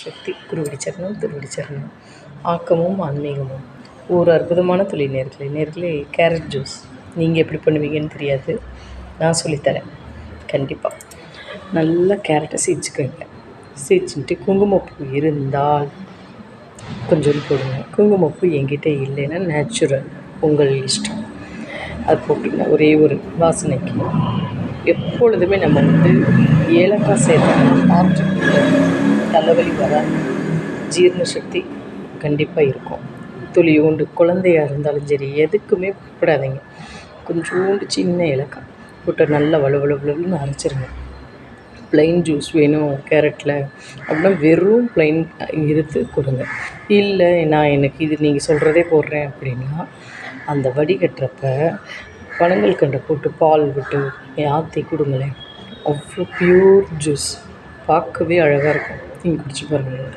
சக்தி குருவடி சரணம் திருவடி சரணம். ஆக்கமும் ஆன்மீகமும் ஒரு அற்புதமான தொழில் நேர்களே. கேரட் ஜூஸ் நீங்கள் எப்படி பண்ணுவீங்கன்னு தெரியாது, நான் சொல்லித்தரேன். கண்டிப்பாக நல்லா கேரட்டை சீச்சிக்கோங்க. சீச்சின்ட்டு குங்குமப்பூ இருந்தால் கொஞ்சம் போடுங்க. குங்குமப்பூ என்கிட்ட இல்லைன்னா நேச்சுரல் உங்கள் இஷ்டம், அது போட்டிங்கன்னா ஒரே ஒரு வாசனைக்கு. எப்பொழுதுமே நம்ம ஏலக்காய் சேர்த்தோம்னா ஆற்றுக்குள்ள தலைவலி வராது, ஜீரண சக்தி கண்டிப்பாக இருக்கும். துளியோண்டு குழந்தையாக இருந்தாலும் சரி எதுக்குமே பயப்படாதீங்க. கொஞ்சோண்டு சின்ன ஏலக்காய் போட்டு நல்லா வலுவலுன்னு அரைச்சிருங்க. ப்ளைன் ஜூஸ் வேணும் கேரட்டில் அப்படின்னா வெறும் ப்ளைன் எடுத்து கொடுங்க. இல்லை எனக்கு இது நீங்கள் சொல்கிறதே போடுறேன் அப்படின்னா அந்த வடிகட்டுறப்ப பனங்கல்கண்டை போட்டு பால் விட்டு ஆற்றி கொடுங்களேன். அவ்வளோ ப்யூர் ஜூஸ், பார்க்கவே அழகாக இருக்கும். நீங்கள் குடிச்சு பாருங்கள்.